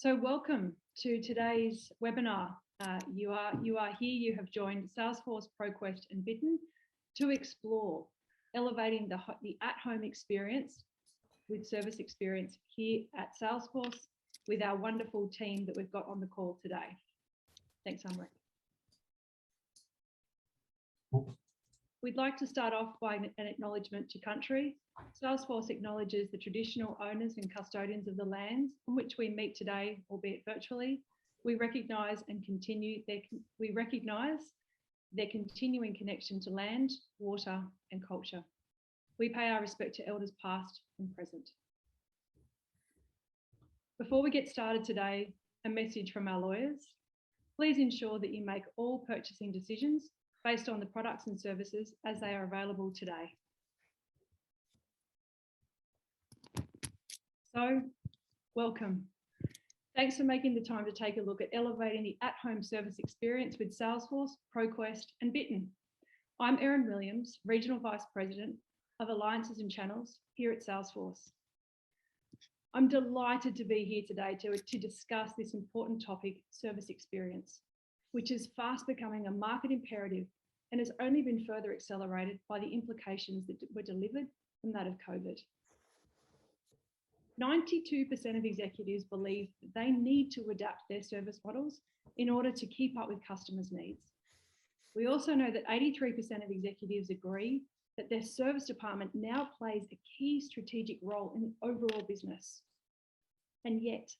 So welcome to today's webinar. You are here, you have joined Salesforce, ProQuest and Bittn to explore elevating the at-home experience with service experience here at Salesforce with our wonderful team that we've got on the call today. Thanks, Amrit. We'd like to start off by an acknowledgement to country. Salesforce acknowledges the traditional owners and custodians of the lands on which we meet today, albeit virtually. We recognise their continuing connection to land, water and culture. We pay our respect to elders past and present. Before we get started today, a message from our lawyers. Please ensure that you make all purchasing decisions based on the products and services as they are available today. So, welcome. Thanks for making the time to take a look at elevating the at-home service experience with Salesforce, ProQuest and Bittn. I'm Erin Williams, Regional Vice President of Alliances and Channels here at Salesforce. I'm delighted to be here today to discuss this important topic, service experience, which is fast becoming a market imperative and has only been further accelerated by the implications that were delivered from that of COVID. 92% of executives believe that they need to adapt their service models in order to keep up with customers' needs. We also know that 83% of executives agree that their service department now plays a key strategic role in the overall business. And yet,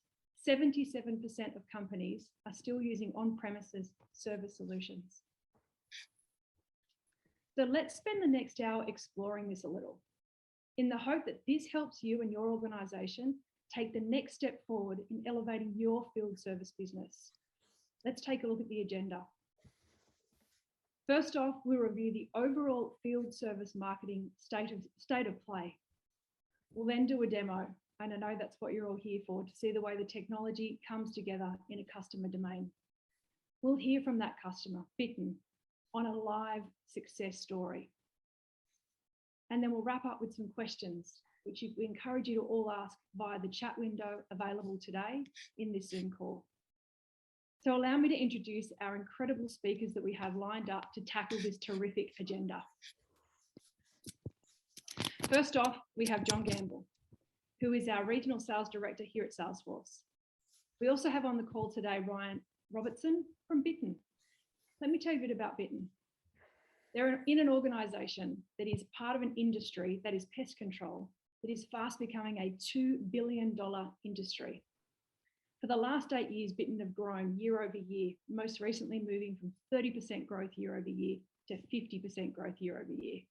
77% of companies are still using on-premises service solutions. So let's spend the next hour exploring this a little, in the hope that this helps you and your organisation take the next step forward in elevating your field service business. Let's take a look at the agenda. First off, we'll review the overall field service marketing state of play. We'll then do a demo, and I know that's what you're all here for, to see the way the technology comes together in a customer domain. We'll hear from that customer, Bittn, on a live success story. And then we'll wrap up with some questions, which we encourage you to all ask via the chat window available today in this Zoom call. So allow me to introduce our incredible speakers that we have lined up to tackle this terrific agenda. First off, we have John Gamble, who is our Regional Sales Director here at Salesforce. We also have on the call today Ryan Robertson from Bittn. Let me tell you a bit about Bittn. They're in an organisation that is part of an industry that is pest control, that is fast becoming a $2 billion industry. For the last 8 years, Bittn have grown year over year, most recently moving from 30% growth year over year to 50% growth year over year.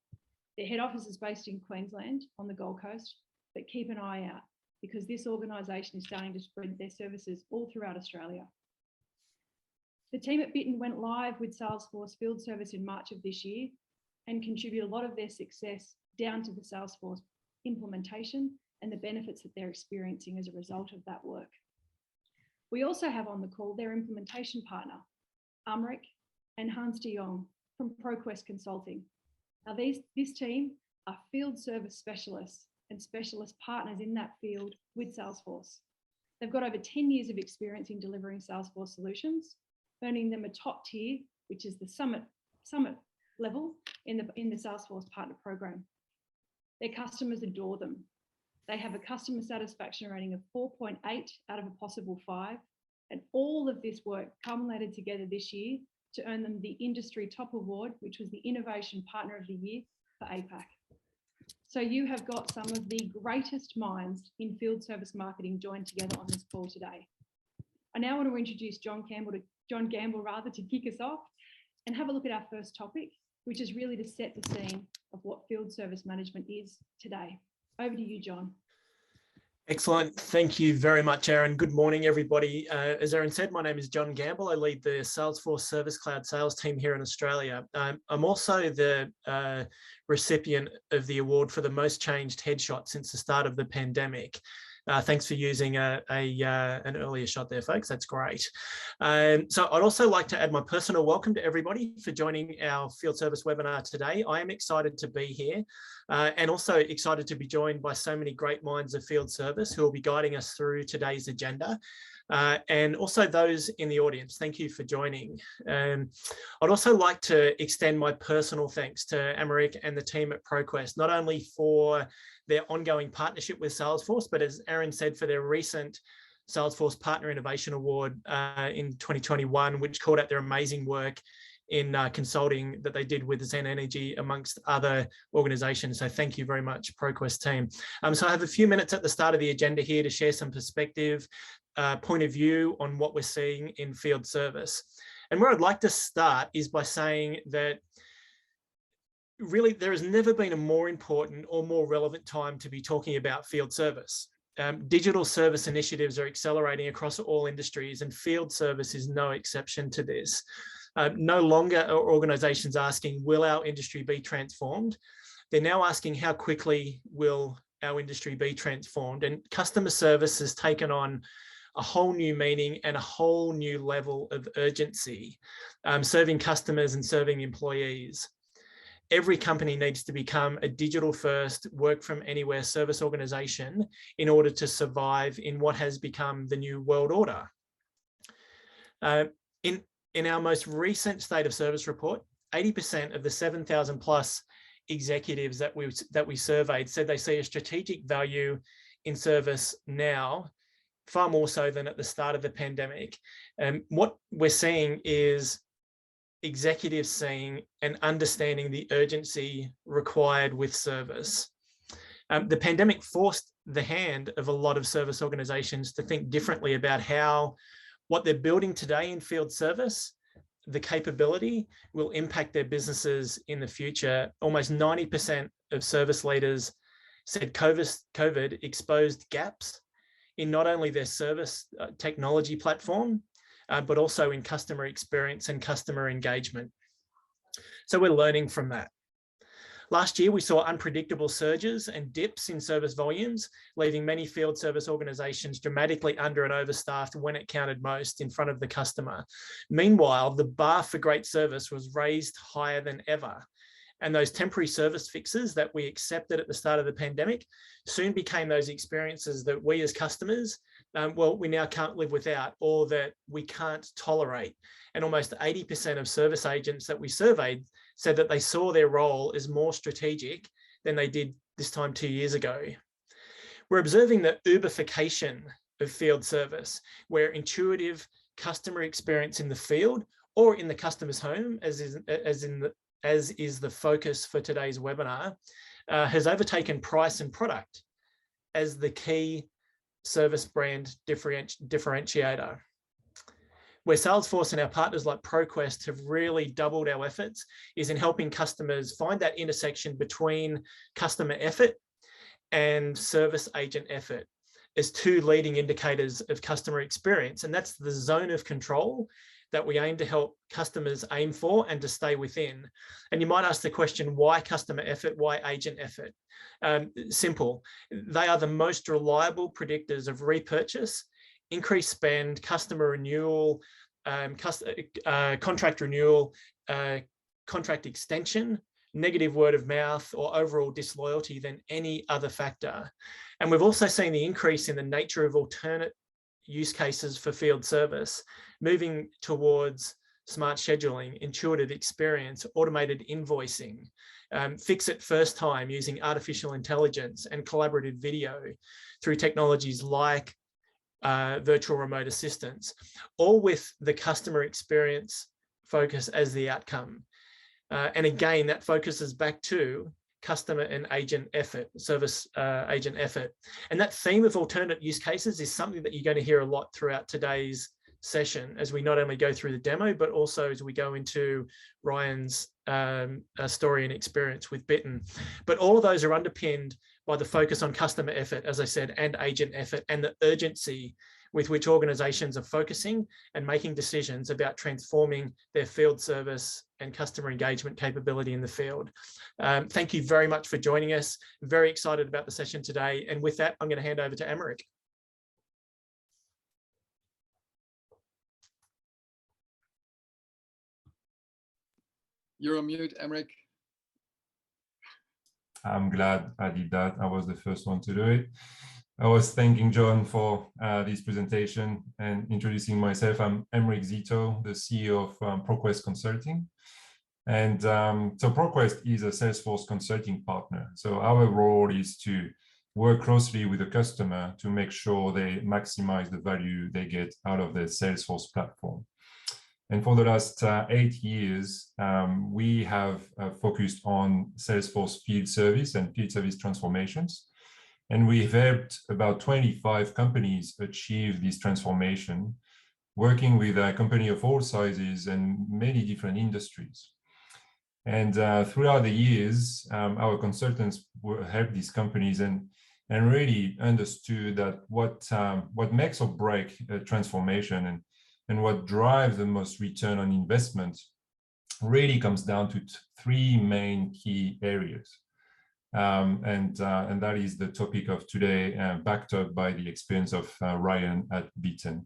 Their head office is based in Queensland on the Gold Coast, but keep an eye out because this organisation is starting to spread their services all throughout Australia. The team at Bittn went live with Salesforce Field Service in March of this year and contribute a lot of their success down to the Salesforce implementation and the benefits that they're experiencing as a result of that work. We also have on the call their implementation partner, Amrit and Hans de Jong from ProQuest Consulting. Now this team are field service specialists and specialist partners in that field with Salesforce. They've got over 10 years of experience in delivering Salesforce solutions, earning them a top tier, which is the summit level in the Salesforce Partner Program. Their customers adore them. They have a customer satisfaction rating of 4.8 out of a possible 5, and all of this work culminated together this year to earn them the industry top award, which was the Innovation Partner of the Year for APAC. So you have got some of the greatest minds in field service marketing joined together on this call today. I now want to introduce John Gamble to kick us off and have a look at our first topic, which is really to set the scene of what field service management is today. Over to you, John. Excellent. Thank you very much, Erin. Good morning, everybody. As Erin said, my name is John Gamble. I lead the Salesforce Service Cloud sales team here in Australia. I'm also the recipient of the award for the most changed headshot since the start of the pandemic. Thanks for using an earlier shot there, folks. That's great. So I'd also like to add my personal welcome to everybody for joining our field service webinar today. I am excited to be here and also excited to be joined by so many great minds of field service who will be guiding us through today's agenda. And also those in the audience, thank you for joining. I'd also like to extend my personal thanks to Americ and the team at ProQuest, not only for their ongoing partnership with Salesforce, but as Aaron said, for their recent Salesforce Partner Innovation Award in 2021, which called out their amazing work in consulting that they did with Zen Energy amongst other organizations. So thank you very much, ProQuest team. So I have a few minutes at the start of the agenda here to share some perspective, point of view on what we're seeing in field service. And where I'd like to start is by saying that really there has never been a more important or more relevant time to be talking about field service. Digital service initiatives are accelerating across all industries, and field service is no exception to this. No longer are organizations asking, will our industry be transformed? They're now asking, how quickly will our industry be transformed? And customer service has taken on a whole new meaning and a whole new level of urgency, serving customers and serving employees. Every company needs to become a digital first, work from anywhere service organization in order to survive in what has become the new world order. In our most recent state of service report, 80% of the 7,000 plus executives that we surveyed said they see a strategic value in service now, far more so than at the start of the pandemic. What we're seeing is executives seeing and understanding the urgency required with service. The pandemic forced the hand of a lot of service organizations to think differently about how what they're building today in field service, the capability, will impact their businesses in the future. Almost 90% of service leaders said COVID exposed gaps in not only their service technology platform, but also in customer experience and customer engagement. So we're learning from that. Last year, we saw unpredictable surges and dips in service volumes, leaving many field service organizations dramatically under and overstaffed when it counted most in front of the customer. Meanwhile, the bar for great service was raised higher than ever. And those temporary service fixes that we accepted at the start of the pandemic soon became those experiences that we as customers, we now can't live without, or that we can't tolerate. And almost 80% of service agents that we surveyed said that they saw their role as more strategic than they did this time 2 years ago. We're observing the Uberification of field service, where intuitive customer experience in the field or in the customer's home, as is the focus for today's webinar, has overtaken price and product as the key service brand differentiator. Where Salesforce and our partners like ProQuest have really doubled our efforts is in helping customers find that intersection between customer effort and service agent effort as two leading indicators of customer experience. And that's the zone of control that we aim to help customers aim for and to stay within. And you might ask the question, why customer effort, why agent effort? Simple, they are the most reliable predictors of repurchase, increased spend, customer renewal, contract renewal, contract extension, negative word of mouth, or overall disloyalty than any other factor. And we've also seen the increase in the nature of alternate use cases for field service, moving towards smart scheduling, intuitive experience, automated invoicing, fix it first time using artificial intelligence and collaborative video through technologies like virtual remote assistance, all with the customer experience focus as the outcome. And again, that focuses back to customer and agent effort, service agent effort. And that theme of alternate use cases is something that you're going to hear a lot throughout today's session, as we not only go through the demo, but also as we go into Ryan's story and experience with Bittn. But all of those are underpinned by the focus on customer effort, as I said, and agent effort, and the urgency with which organizations are focusing and making decisions about transforming their field service and customer engagement capability in the field. Thank you very much for joining us. Very excited about the session today. And with that, I'm going to hand over to Americ. You're on mute, Emmerich. I'm glad I did that. I was the first one to do it. I was thanking John for this presentation and introducing myself. I'm Emmerich Zito, the CEO of ProQuest Consulting. And so ProQuest is a Salesforce consulting partner. So our role is to work closely with the customer to make sure they maximize the value they get out of the Salesforce platform. And for the last 8 years, we have focused on Salesforce Field Service and Field Service transformations. And we've helped about 25 companies achieve this transformation, working with a company of all sizes and many different industries. And throughout the years, our consultants helped these companies and really understood that what makes or break a transformation and what drives the most return on investment really comes down to 3 main key areas. And that is the topic of today, backed up by the experience of Ryan at Bittn.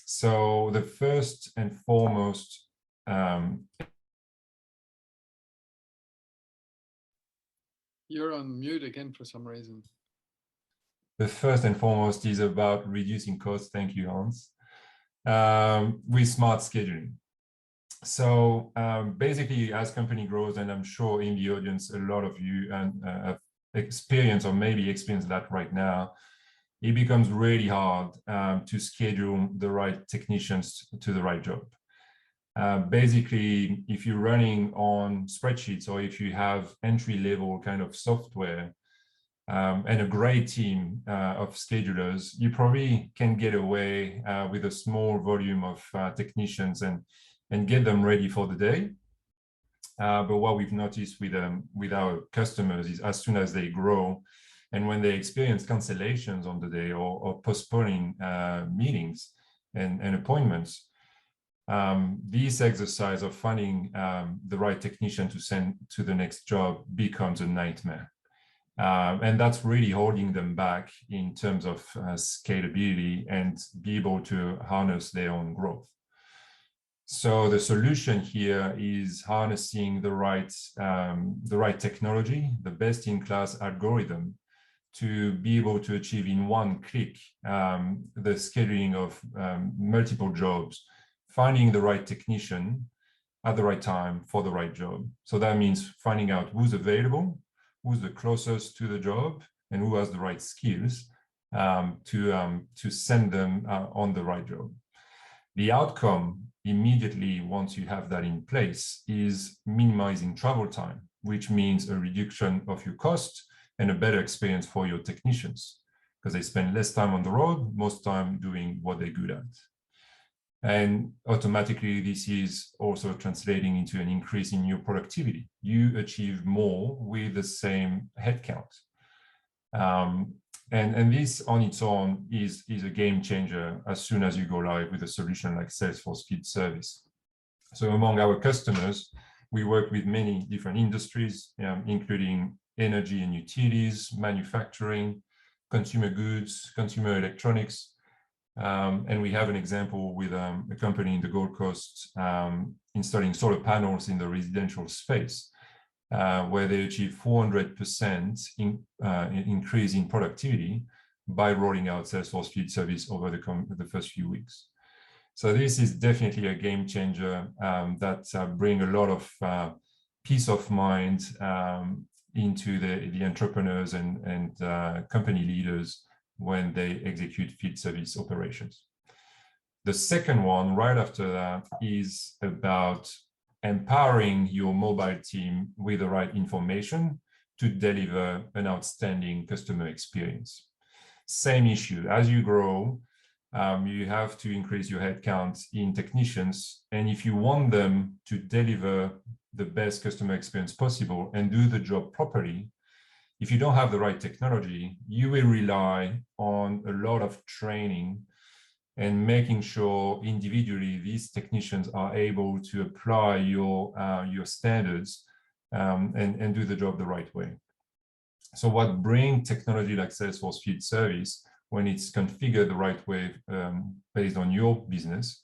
So the first and foremost, You're on mute again for some reason. The first and foremost is about reducing costs. Thank you, Hans. With smart scheduling. So basically, as company grows, and I'm sure in the audience, a lot of you have experienced or maybe experienced that right now, it becomes really hard to schedule the right technicians to the right job. Basically, if you're running on spreadsheets or if you have entry-level kind of software and a great team of schedulers, you probably can get away with a small volume of technicians and get them ready for the day. But what we've noticed with our customers is as soon as they grow and when they experience cancellations on the day or postponing meetings and appointments, this exercise of finding the right technician to send to the next job becomes a nightmare. And that's really holding them back in terms of scalability and be able to harness their own growth. So the solution here is harnessing the right technology, the best-in-class algorithm to be able to achieve in one click the scheduling of multiple jobs, finding the right technician at the right time for the right job. So that means finding out who's available, who's the closest to the job, and who has the right skills to send them on the right job. The outcome immediately, once you have that in place, is minimizing travel time, which means a reduction of your cost and a better experience for your technicians, because they spend less time on the road, most time doing what they're good at. And automatically, this is also translating into an increase in your productivity. You achieve more with the same headcount. And this on its own is a game changer as soon as you go live with a solution like Salesforce Field Service. So among our customers, we work with many different industries, including energy and utilities, manufacturing, consumer goods, consumer electronics. And we have an example with a company in the Gold Coast installing solar panels in the residential space, where they achieve 400% increase in productivity by rolling out Salesforce Field Service over the first few weeks. So this is definitely a game changer that bring a lot of peace of mind into the entrepreneurs and company leaders when they execute field service operations. The second one, right after that, is about empowering your mobile team with the right information to deliver an outstanding customer experience. Same issue, as you grow, you have to increase your headcount in technicians. And if you want them to deliver the best customer experience possible and do the job properly, if you don't have the right technology, you will rely on a lot of training and making sure individually these technicians are able to apply your standards and do the job the right way. So what brings technology like Salesforce Field Service, when it's configured the right way based on your business,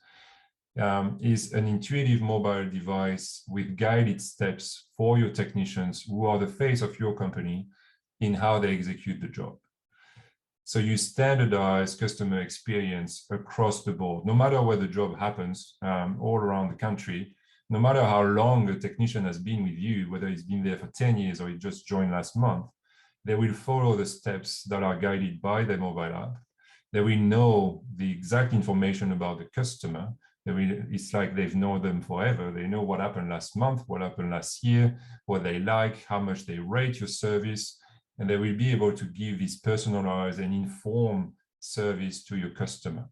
is an intuitive mobile device with guided steps for your technicians who are the face of your company in how they execute the job. So you standardize customer experience across the board, no matter where the job happens, all around the country, no matter how long a technician has been with you, whether he's been there for 10 years or he just joined last month, they will follow the steps that are guided by the mobile app. They will know the exact information about the customer. It's like they've known them forever. They know what happened last month, what happened last year, what they like, how much they rate your service, and they will be able to give this personalized and informed service to your customer.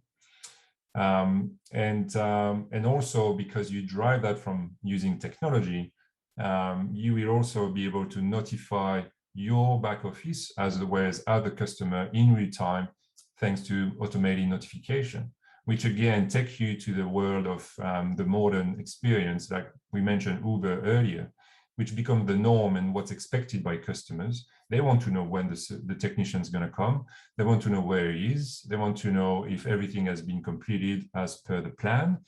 And also, because you drive that from using technology, you will also be able to notify your back office as well as other customer in real time, thanks to automated notification, which again take you to the world of the modern experience, like we mentioned Uber earlier, which become the norm and what's expected by customers. They want to know when the technician is going to come. They want to know where he is. They want to know if everything has been completed as per the plan,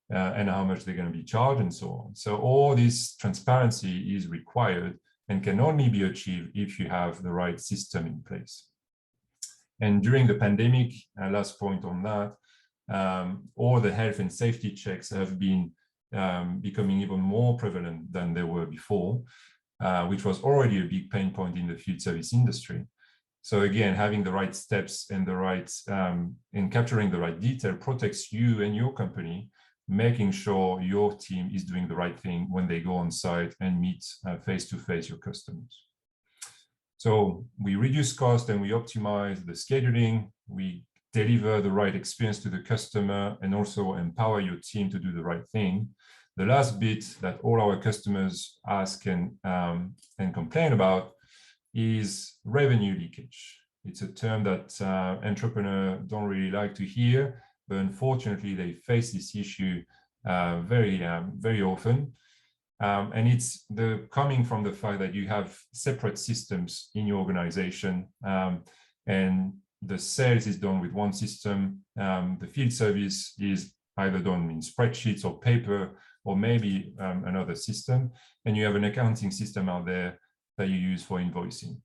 and how much they're going to be charged and so on. So all this transparency is required and can only be achieved if you have the right system in place. And during the pandemic, last point on that, all the health and safety checks have been becoming even more prevalent than they were before, which was already a big pain point in the field service industry. So again, having the right steps and the right and capturing the right detail protects you and your company, making sure your team is doing the right thing when they go on site and meet face-to-face your customers. So we reduce cost and we optimize the scheduling, we deliver the right experience to the customer, and also empower your team to do the right thing. The last bit that all our customers ask and complain about is revenue leakage. It's a term that entrepreneurs don't really like to hear, but unfortunately they face this issue very often. And it's coming from the fact that you have separate systems in your organization, and the sales is done with one system. The field service is either done in spreadsheets or paper, or maybe another system. And you have an accounting system out there that you use for invoicing.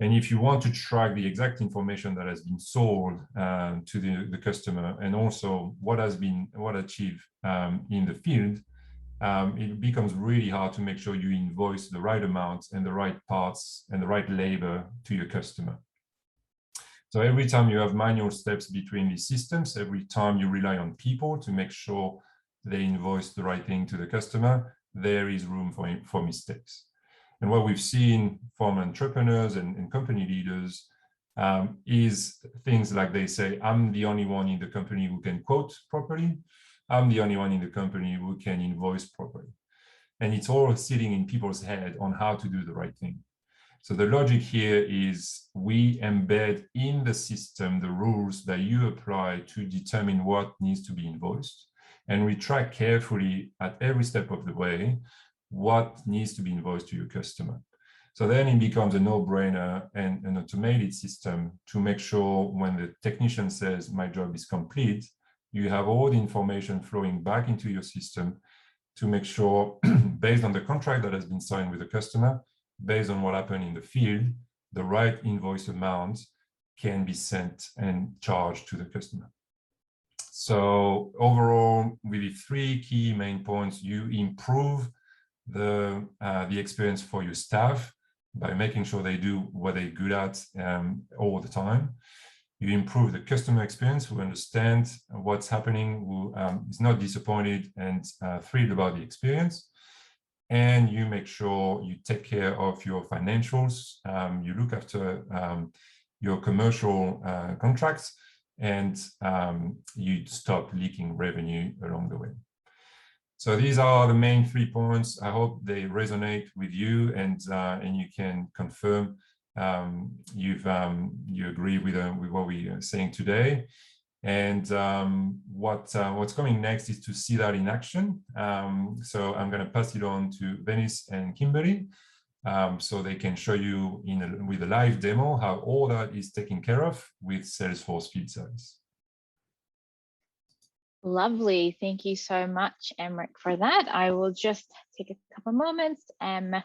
And if you want to track the exact information that has been sold to the customer, and also what achieved in the field, it becomes really hard to make sure you invoice the right amount and the right parts and the right labor to your customer. So every time you have manual steps between these systems, every time you rely on people to make sure they invoice the right thing to the customer, there is room for mistakes. And what we've seen from entrepreneurs and company leaders is things like they say, I'm the only one in the company who can quote properly. I'm the only one in the company who can invoice properly. And it's all sitting in people's head on how to do the right thing. So the logic here is we embed in the system the rules that you apply to determine what needs to be invoiced. And we track carefully at every step of the way what needs to be invoiced to your customer. So then it becomes a no-brainer and an automated system to make sure when the technician says my job is complete, you have all the information flowing back into your system to make sure, based on the contract that has been signed with the customer, based on what happened in the field, the right invoice amount can be sent and charged to the customer. So overall, with the three key main points, you improve the experience for your staff by making sure they do what they're good at all the time. You improve the customer experience, who understand what's happening, who is not disappointed and thrilled about the experience. And you make sure you take care of your financials, you look after your commercial contracts, and you stop leaking revenue along the way. So these are the main 3 points. I hope they resonate with you, and you can confirm you agree with what we are saying today. And what's coming next is to see that in action. So I'm going to pass it on to Venice and Kimberly, so they can show you with a live demo how all that is taken care of with Salesforce Field Service. Lovely. Thank you so much, Emric, for that. I will just take a couple moments and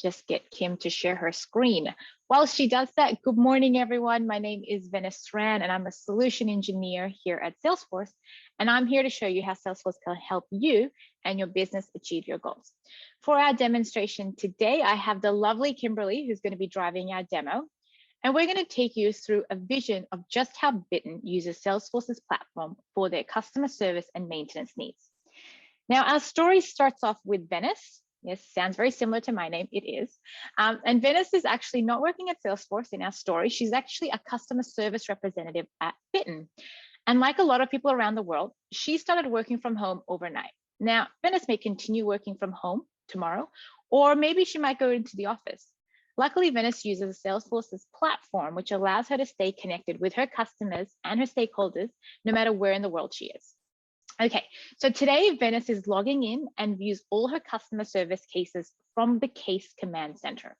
just get Kim to share her screen. While she does that, good morning, everyone. My name is Venice Ran, and I'm a solution engineer here at Salesforce. And I'm here to show you how Salesforce can help you and your business achieve your goals. For our demonstration today, I have the lovely Kimberly, who's going to be driving our demo. And we're going to take you through a vision of just how Bittn uses Salesforce's platform for their customer service and maintenance needs. Now, our story starts off with Venice. Yes, sounds very similar to my name. It is. And Venice is actually not working at Salesforce in our story. She's actually a customer service representative at Bittn. And like a lot of people around the world, she started working from home overnight. Now, Venice may continue working from home tomorrow, or maybe she might go into the office. Luckily, Venice uses Salesforce's platform, which allows her to stay connected with her customers and her stakeholders, no matter where in the world she is. Okay, so today Venice is logging in and views all her customer service cases from the Case Command Center,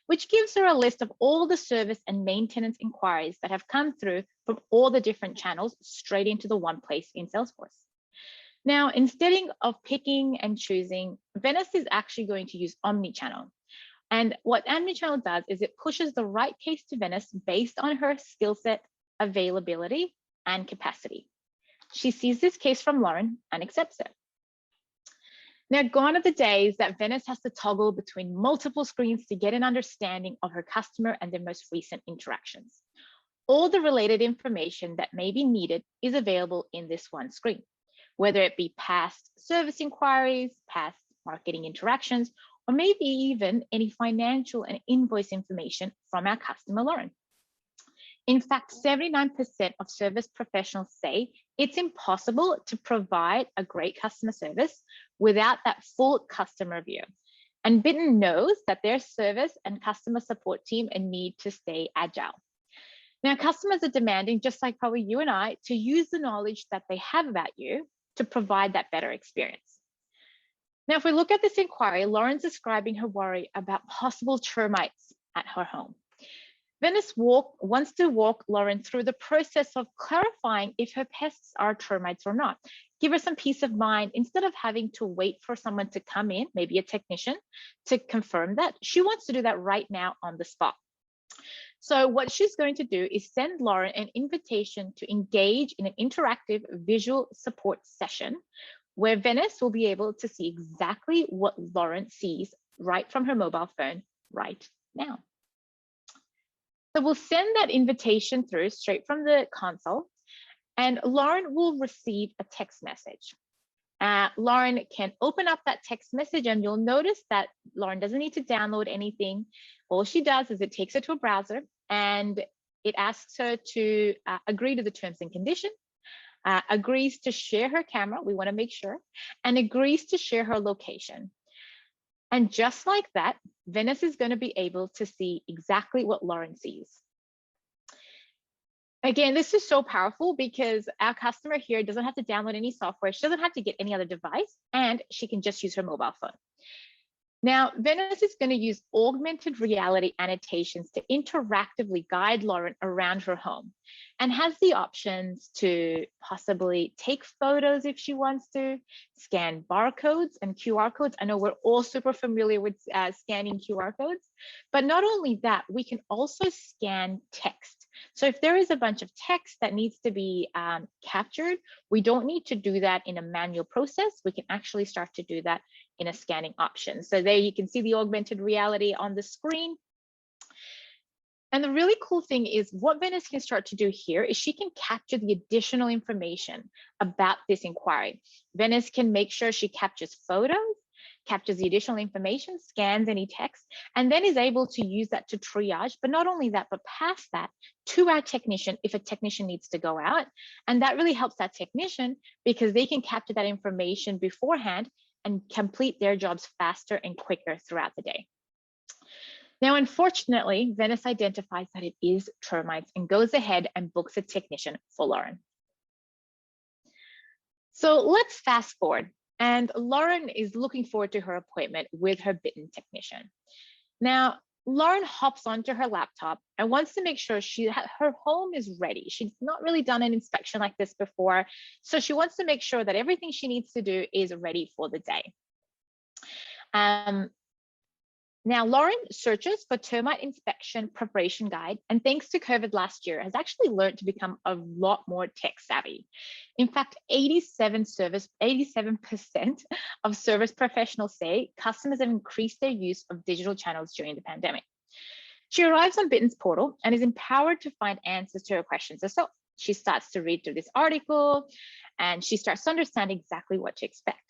which gives her a list of all the service and maintenance inquiries that have come through from all the different channels straight into the one place in Salesforce. Now, instead of picking and choosing, Venice is actually going to use omnichannel. And what omnichannel does is it pushes the right case to Venice based on her skill set, availability, and capacity. She sees this case from Lauren and accepts it. Now, gone are the days that Venice has to toggle between multiple screens to get an understanding of her customer and their most recent interactions. All the related information that may be needed is available in this one screen, whether it be past service inquiries, past marketing interactions, or maybe even any financial and invoice information from our customer, Lauren. In fact, 79% of service professionals say it's impossible to provide a great customer service without that full customer view. And Bittn knows that their service and customer support team need to stay agile. Now, customers are demanding, just like probably you and I, to use the knowledge that they have about you to provide that better experience. Now, if we look at this inquiry, Lauren's describing her worry about possible termites at her home. Venice wants to walk Lauren through the process of clarifying if her pests are termites or not. Give her some peace of mind instead of having to wait for someone to come in, maybe a technician, to confirm that. She wants to do that right now on the spot. So what she's going to do is send Lauren an invitation to engage in an interactive visual support session where Venice will be able to see exactly what Lauren sees right from her mobile phone right now. So we'll send that invitation through straight from the console, and Lauren will receive a text message. Lauren can open up that text message, and you'll notice that Lauren doesn't need to download anything. All she does is it takes her to a browser, and it asks her to agree to the terms and conditions, agrees to share her camera, we want to make sure, and agrees to share her location. And just like that, Venice is going to be able to see exactly what Lauren sees. Again, this is so powerful because our customer here doesn't have to download any software. She doesn't have to get any other device, and she can just use her mobile phone. Now, Venice is going to use augmented reality annotations to interactively guide Lauren around her home and has the options to possibly take photos if she wants to, scan barcodes and QR codes. I know we're all super familiar with scanning QR codes, but not only that, we can also scan text. So if there is a bunch of text that needs to be captured, we don't need to do that in a manual process. We can actually start to do that in a scanning option. So there you can see the augmented reality on the screen. And the really cool thing is what Venice can start to do here is she can capture the additional information about this inquiry. Venice can make sure she captures photos, captures the additional information, scans any text, and then is able to use that to triage. But not only that, but pass that to our technician if a technician needs to go out. And that really helps that technician because they can capture that information beforehand and complete their jobs faster and quicker throughout the day. Now, unfortunately, Venice identifies that it is termites and goes ahead and books a technician for Lauren. So let's fast forward. And Lauren is looking forward to her appointment with her Bittn technician. Now, Lauren hops onto her laptop and wants to make sure her home is ready. She's not really done an inspection like this before, so she wants to make sure that everything she needs to do is ready for the day. Now, Lauren searches for termite inspection preparation guide, and thanks to COVID last year, has actually learned to become a lot more tech savvy. In fact, 87% of service professionals say customers have increased their use of digital channels during the pandemic. She arrives on Bittn's portal and is empowered to find answers to her questions herself. She starts to read through this article and she starts to understand exactly what to expect.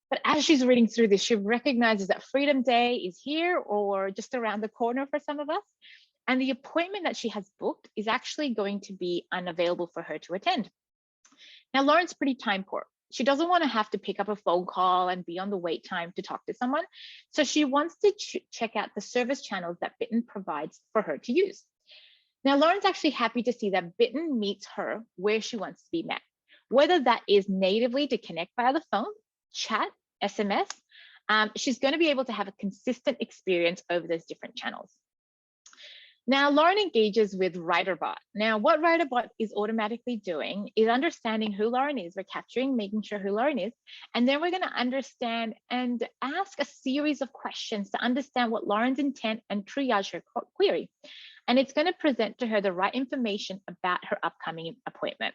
But as she's reading through this, she recognizes that Freedom Day is here or just around the corner for some of us. And the appointment that she has booked is actually going to be unavailable for her to attend. Now, Lauren's pretty time poor. She doesn't want to have to pick up a phone call and be on the wait time to talk to someone. So she wants to check out the service channels that Bittn provides for her to use. Now, Lauren's actually happy to see that Bittn meets her where she wants to be met, whether that is natively to connect via the phone, chat, SMS, she's going to be able to have a consistent experience over those different channels. Now, Lauren engages with WriterBot. Now, what WriterBot is automatically doing is understanding who Lauren is. We're capturing, making sure who Lauren is, and then we're going to understand and ask a series of questions to understand what Lauren's intent and triage her query. And it's going to present to her the right information about her upcoming appointment.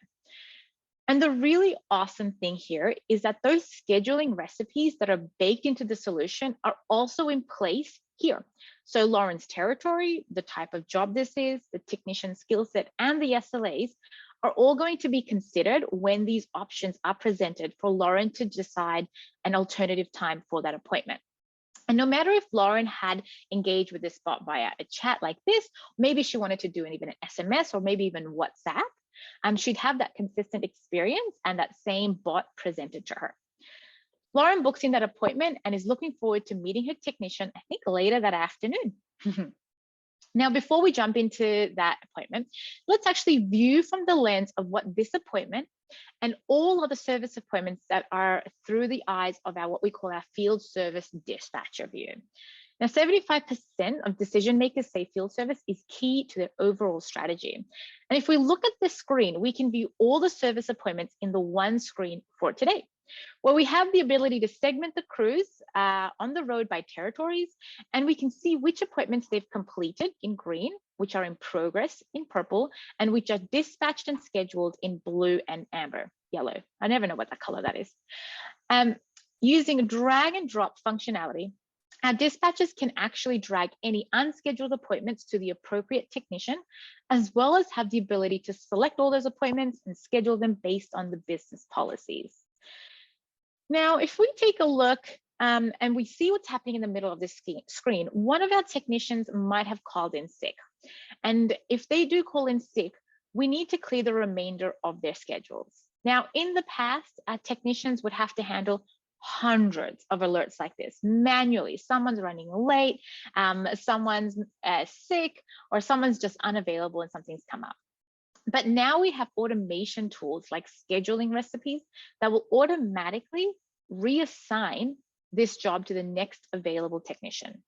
And the really awesome thing here is that those scheduling recipes that are baked into the solution are also in place here. So Lauren's territory, the type of job this is, the technician skill set, and the SLAs are all going to be considered when these options are presented for Lauren to decide an alternative time for that appointment. And no matter if Lauren had engaged with this bot via a chat like this, maybe she wanted to do even an SMS or maybe even WhatsApp, she'd have that consistent experience and that same bot presented to her. Lauren books in that appointment and is looking forward to meeting her technician, I think later that afternoon. Now, before we jump into that appointment, let's actually view from the lens of what this appointment and all other service appointments that are through the eyes of our what we call our field service dispatcher view. Now, 75% of decision makers say field service is key to their overall strategy. And if we look at this screen, we can view all the service appointments in the one screen for today, where we have the ability to segment the crews on the road by territories, and we can see which appointments they've completed in green, which are in progress in purple, and which are dispatched and scheduled in blue and amber, yellow. I never know what that color that is. Using drag and drop functionality, our dispatchers can actually drag any unscheduled appointments to the appropriate technician, as well as have the ability to select all those appointments and schedule them based on the business policies. Now, if we take a look and we see what's happening in the middle of this screen, one of our technicians might have called in sick. And if they do call in sick, we need to clear the remainder of their schedules. Now, in the past, our technicians would have to handle hundreds of alerts like this manually. Someone's running late, someone's sick, or someone's just unavailable and something's come up. But now we have automation tools like scheduling recipes that will automatically reassign this job to the next available technician,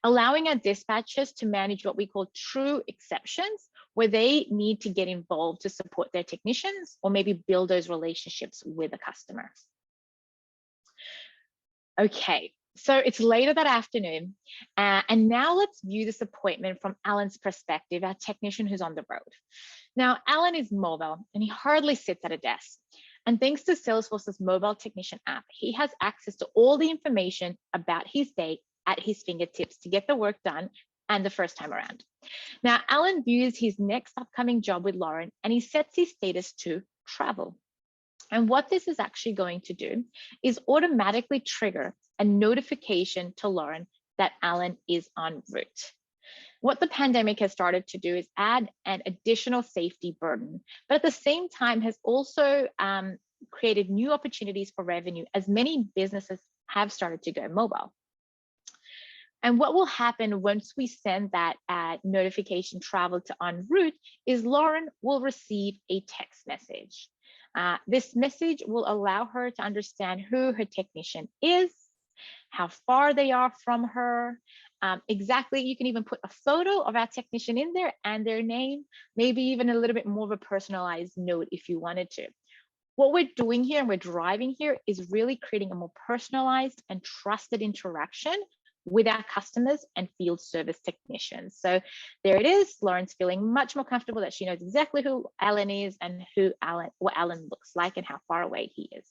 allowing our dispatchers to manage what we call true exceptions, where they need to get involved to support their technicians or maybe build those relationships with the customer. Okay, so it's later that afternoon, and now let's view this appointment from Alan's perspective, our technician who's on the road. Now, Alan is mobile and he hardly sits at a desk. And thanks to Salesforce's mobile technician app, he has access to all the information about his day at his fingertips to get the work done and the first time around. Now, Alan views his next upcoming job with Lauren and he sets his status to travel. And what this is actually going to do is automatically trigger a notification to Lauren that Alan is en route. What the pandemic has started to do is add an additional safety burden, but at the same time has also created new opportunities for revenue as many businesses have started to go mobile. And what will happen once we send that notification travel to en route is Lauren will receive a text message. This message will allow her to understand who her technician is, how far they are from her, exactly. You can even put a photo of our technician in there and their name, maybe even a little bit more of a personalized note if you wanted to. What we're doing here and we're driving here is really creating a more personalized and trusted interaction with our customers and field service technicians. So there it is. Lauren's feeling much more comfortable that she knows exactly who Alan is and what Alan looks like and how far away he is.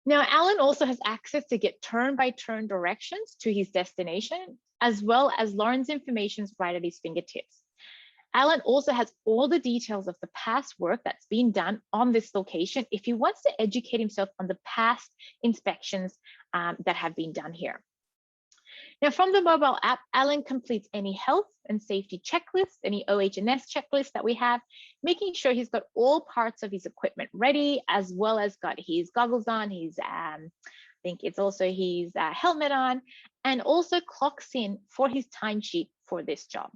Now, Alan also has access to get turn-by-turn directions to his destination, as well as Lauren's information right at his fingertips. Alan also has all the details of the past work that's been done on this location if he wants to educate himself on the past inspections that have been done here. Now, from the mobile app, Alan completes any health and safety checklists, any OH&S checklists that we have, making sure he's got all parts of his equipment ready, as well as got his goggles on, his, I think it's also his helmet on, and also clocks in for his timesheet for this job.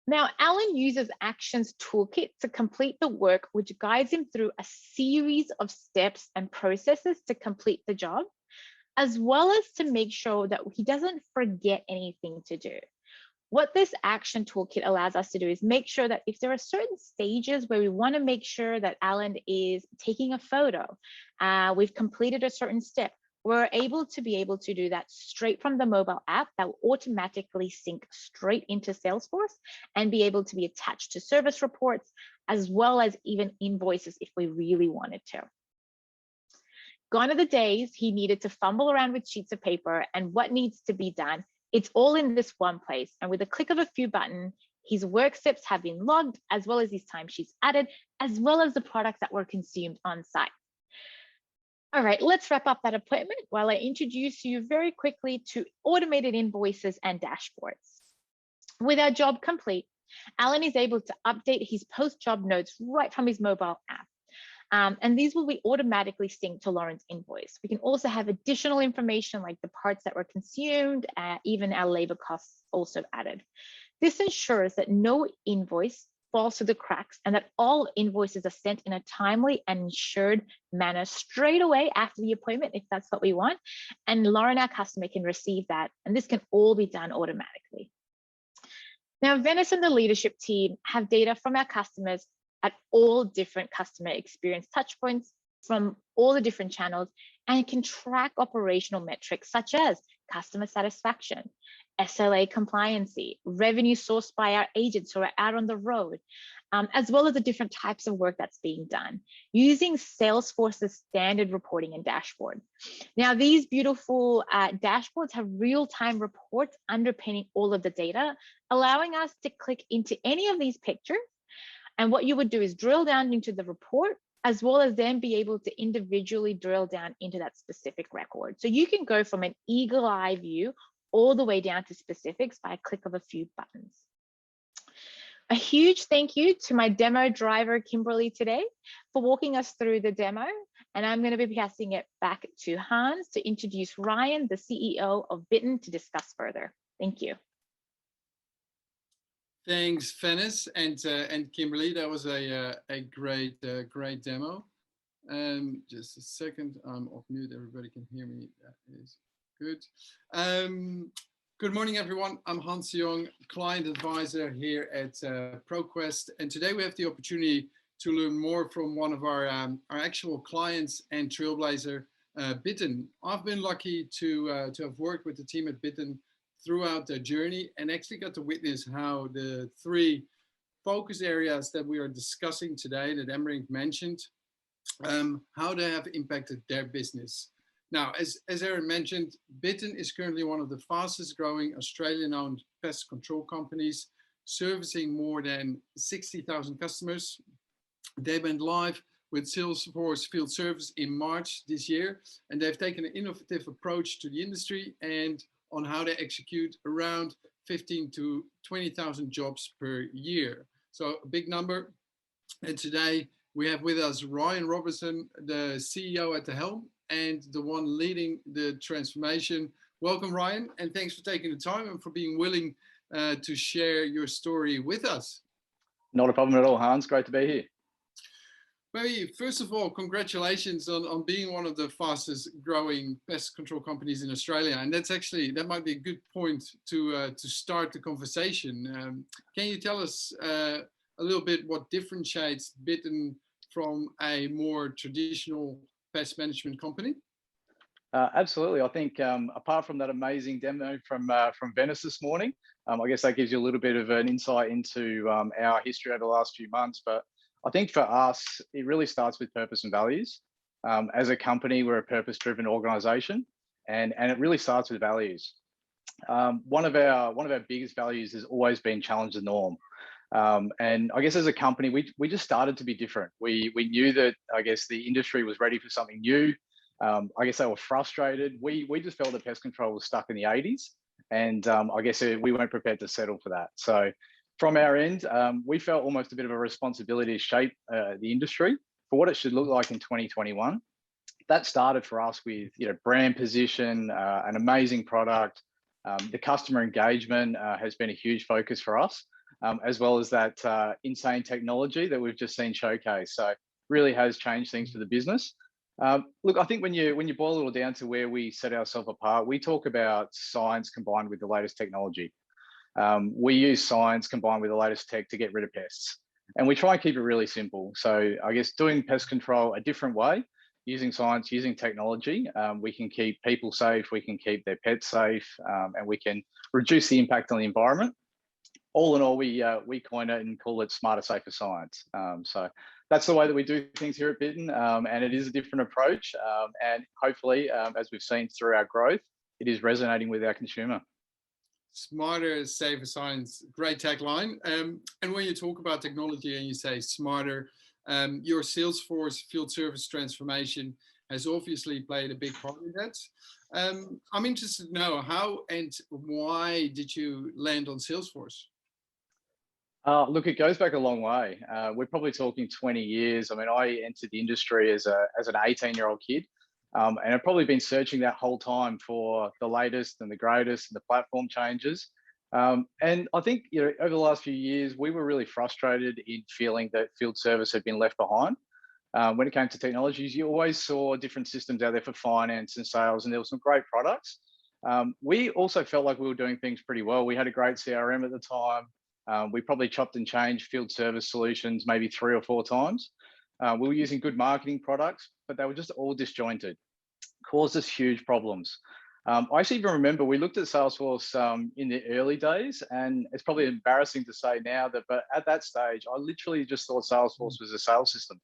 Now, Alan uses Actions Toolkit to complete the work, which guides him through a series of steps and processes to complete the job, as well as to make sure that he doesn't forget anything to do. What this Action Toolkit allows us to do is make sure that if there are certain stages where we want to make sure that Alan is taking a photo, we've completed a certain step, we're able to do that straight from the mobile app that will automatically sync straight into Salesforce and be able to be attached to service reports, as well as even invoices if we really wanted to. Gone are the days he needed to fumble around with sheets of paper and what needs to be done. It's all in this one place. And with a click of a few buttons, his work steps have been logged, as well as his timesheets added, as well as the products that were consumed on site. All right, let's wrap up that appointment while I introduce you very quickly to automated invoices and dashboards. With our job complete, Alan is able to update his post-job notes right from his mobile app. And these will be automatically synced to Lauren's invoice. We can also have additional information like the parts that were consumed, even our labor costs also added. This ensures that no invoice falls through the cracks and that all invoices are sent in a timely and ensured manner straight away after the appointment, if that's what we want. And Lauren, our customer, can receive that. And this can all be done automatically. Now, Venice and the leadership team have data from our customers at all different customer experience touchpoints from all the different channels, and can track operational metrics such as customer satisfaction, SLA compliancy, revenue sourced by our agents who are out on the road, as well as the different types of work that's being done using Salesforce's standard reporting and dashboard. Now, these beautiful dashboards have real-time reports underpinning all of the data, allowing us to click into any of these pictures. And what you would do is drill down into the report, as well as then be able to individually drill down into that specific record. So you can go from an eagle eye view all the way down to specifics by a click of a few buttons. A huge thank you to my demo driver, Kimberly, today for walking us through the demo. And I'm going to be passing it back to Hans to introduce Ryan, the CEO of Bittn, to discuss further. Thank you. Thanks, Venice and Kimberly. That was a great demo. Just a second, I'm off mute. Everybody can hear me. That is good. Good morning, everyone. I'm Hans de Jong, client advisor here at ProQuest, and today we have the opportunity to learn more from one of our actual clients and trailblazer, Bittn. I've been lucky to have worked with the team at Bittn throughout their journey and actually got to witness how the three focus areas that we are discussing today that Emmerich mentioned, how they have impacted their business. Now, as Aaron mentioned, Bittn is currently one of the fastest growing Australian-owned pest control companies, servicing more than 60,000 customers. They went live with Salesforce Field Service in March this year, and they've taken an innovative approach to the industry and on how they execute around 15 to 20,000 jobs per year. So a big number. And today we have with us Ryan Robertson, the CEO at the helm and the one leading the transformation. Welcome, Ryan, and thanks for taking the time and for being willing to share your story with us. Not a problem at all, Hans. Great to be here. Maybe first of all, congratulations on being one of the fastest growing pest control companies in Australia, and that might be a good point to start the conversation. Can you tell us a little bit what differentiates Bittn from a more traditional pest management company? Absolutely. I think apart from that amazing demo from Venice this morning, I guess that gives you a little bit of an insight into our history over the last few months. But I think for us, it really starts with purpose and values. As a company, we're a purpose-driven organization, and it really starts with values. One of our biggest values has always been challenge the norm. And I guess as a company, we just started to be different. We knew that, I guess, the industry was ready for something new. I guess they were frustrated. We just felt that pest control was stuck in the 80s, and I guess we weren't prepared to settle for that. So from our end, we felt almost a bit of a responsibility to shape the industry for what it should look like in 2021. That started for us with brand position, an amazing product. The customer engagement has been a huge focus for us, as well as that insane technology that we've just seen showcase. So really has changed things for the business. Look, I think when you boil it all down to where we set ourselves apart, we talk about science combined with the latest technology. We use science combined with the latest tech to get rid of pests. And we try and keep it really simple. So I guess doing pest control a different way, using science, using technology, we can keep people safe, we can keep their pets safe, and we can reduce the impact on the environment. All in all, we coin it and call it smarter, safer science. So that's the way that we do things here at Bittn, and it is a different approach. And hopefully, as we've seen through our growth, it is resonating with our consumer. Smarter, safer science, great tagline. And when you talk about technology and you say smarter, your Salesforce Field Service transformation has obviously played a big part in that. I'm interested to know how and why did you land on Salesforce? Look, it goes back a long way. We're probably talking 20 years. I mean, I entered the industry as an 18-year-old kid, and I've probably been searching that whole time for the latest and the greatest and the platform changes. And I think over the last few years, we were really frustrated in feeling that field service had been left behind. When it came to technologies, you always saw different systems out there for finance and sales, and there were some great products. We also felt like we were doing things pretty well. We had a great CRM at the time. We probably chopped and changed field service solutions maybe 3 or 4 times. We were using good marketing products, but they were just all disjointed, caused us huge problems. I actually even remember we looked at Salesforce in the early days, and it's probably embarrassing to say now but at that stage, I literally just thought Salesforce was a sales system.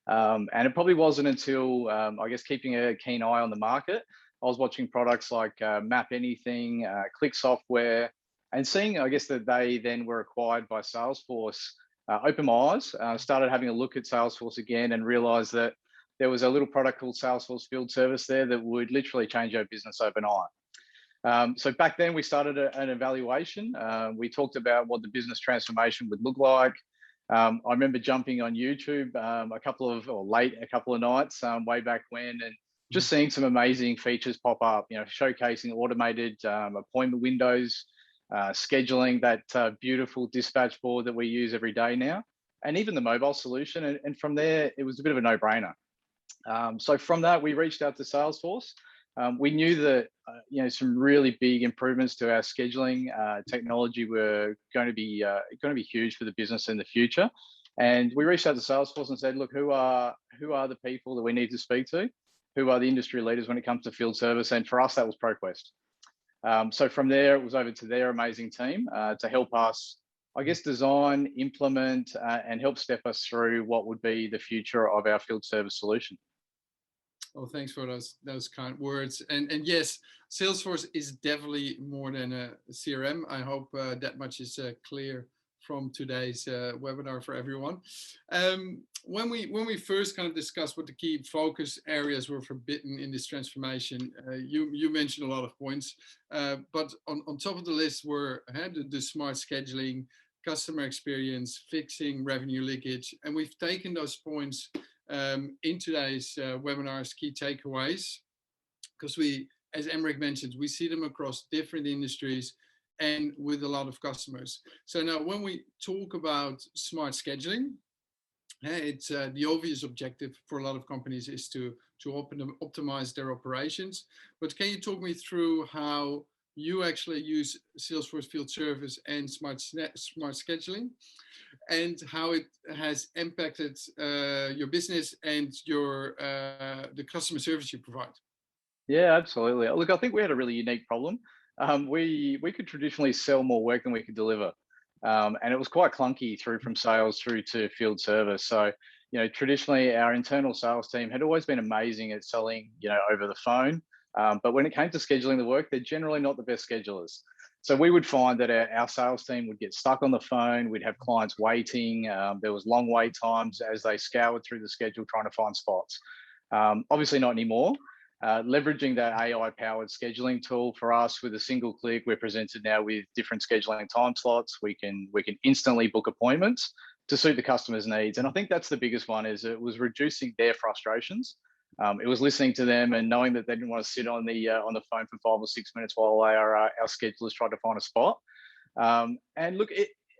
And it probably wasn't until, I guess, keeping a keen eye on the market, I was watching products like Map Anything, Click Software, and seeing, I guess, that they then were acquired by Salesforce, opened my eyes, started having a look at Salesforce again and realized that there was a little product called Salesforce Field Service there that would literally change our business overnight. So back then we started an evaluation. We talked about what the business transformation would look like. I remember jumping on YouTube a couple of nights way back when, and just seeing some amazing features pop up, showcasing automated appointment windows, scheduling, that beautiful dispatch board that we use every day now, and even the mobile solution. And from there, it was a bit of a no-brainer. So from that, we reached out to Salesforce. We knew that some really big improvements to our scheduling technology were going to be huge for the business in the future. And we reached out to Salesforce and said, look, who are the people that we need to speak to? Who are the industry leaders when it comes to field service? And for us, that was ProQuest. So from there, it was over to their amazing team to help us, I guess, design, implement, and help step us through what would be the future of our field service solution. Well, thanks for those kind words. And yes, Salesforce is definitely more than a CRM. I hope that much is clear from today's webinar for everyone. When we first kind of discussed what the key focus areas were for Bittn in this transformation, you mentioned a lot of points, but on top of the list were the smart scheduling, customer experience, fixing revenue leakage, and we've taken those points in today's webinar's key takeaways, because we, as Emmerich mentioned, we see them across different industries and with a lot of customers. So now when we talk about smart scheduling, It's the obvious objective for a lot of companies is to optimize their operations. But can you talk me through how you actually use Salesforce Field Service and Smart Scheduling, and how it has impacted your business and your the customer service you provide? Yeah, absolutely. Look, I think we had a really unique problem. We could traditionally sell more work than we could deliver. And it was quite clunky from sales through to field service. So, traditionally our internal sales team had always been amazing at selling, over the phone. But when it came to scheduling the work, they're generally not the best schedulers. So we would find that our sales team would get stuck on the phone. We'd have clients waiting. There was long wait times as they scoured through the schedule trying to find spots. Obviously not anymore. Leveraging that AI-powered scheduling tool for us, with a single click, we're presented now with different scheduling time slots. We can instantly book appointments to suit the customer's needs. And I think that's the biggest one, is it was reducing their frustrations. It was listening to them and knowing that they didn't want to sit on the phone for 5 or 6 minutes while our schedulers tried to find a spot. And look,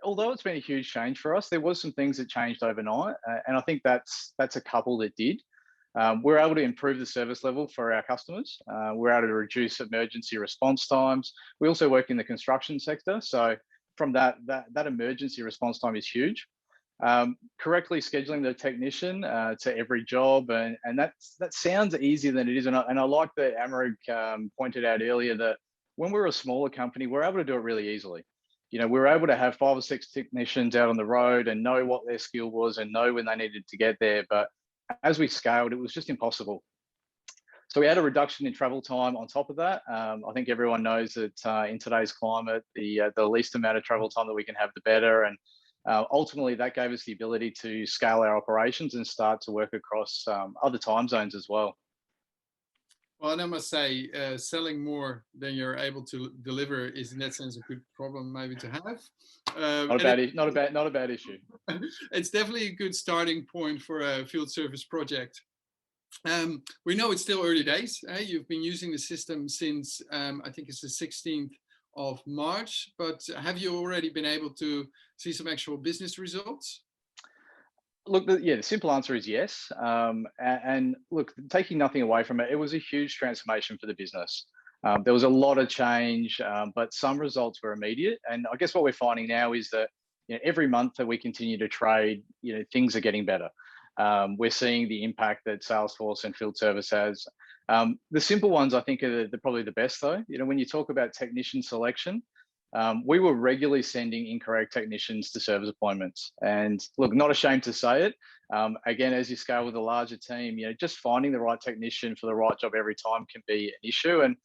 although it's been a huge change for us, there was some things that changed overnight, and I think that's a couple that did. We're able to improve the service level for our customers. We're able to reduce emergency response times. We also work in the construction sector, so from that emergency response time is huge. Correctly scheduling the technician to every job, and that sounds easier than it is. And I like that Americ pointed out earlier that when we're a smaller company, we're able to do it really easily. We were able to have 5 or 6 technicians out on the road and know what their skill was and know when they needed to get there. But as we scaled, it was just impossible. So we had a reduction in travel time on top of that. I think everyone knows that in today's climate, the least amount of travel time that we can have, the better. And ultimately, that gave us the ability to scale our operations and start to work across other time zones as well. Well, and I must say, selling more than you're able to deliver is, in that sense, a good problem maybe to have. Not a bad issue. It's definitely a good starting point for a field service project. We know it's still early days. You've been using the system since I think it's the 16th of March, but have you already been able to see some actual business results? Look, the simple answer is yes. And look, taking nothing away from it, it was a huge transformation for the business. There was a lot of change, but some results were immediate. And I guess what we're finding now is that every month that we continue to trade, things are getting better. We're seeing the impact that Salesforce and Field Service has. The simple ones, I think, are probably the best, though. When you talk about technician selection, we were regularly sending incorrect technicians to service appointments. And look, not ashamed to say it. Again, as you scale with a larger team, just finding the right technician for the right job every time can be an issue. And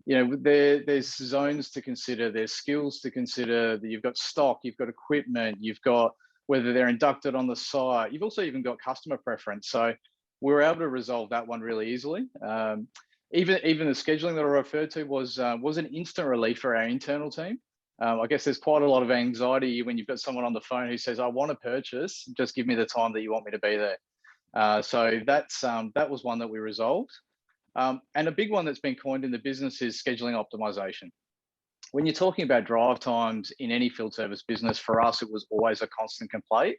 there's zones to consider, there's skills to consider. That you've got stock, you've got equipment, you've got whether they're inducted on the site. You've also even got customer preference. So we were able to resolve that one really easily. Even the scheduling that I referred to was an instant relief for our internal team. I guess there's quite a lot of anxiety when you've got someone on the phone who says, "I want to purchase, just give me the time that you want me to be there." So that was one that we resolved. And a big one that's been coined in the business is scheduling optimization. When you're talking about drive times in any field service business, for us, it was always a constant complaint.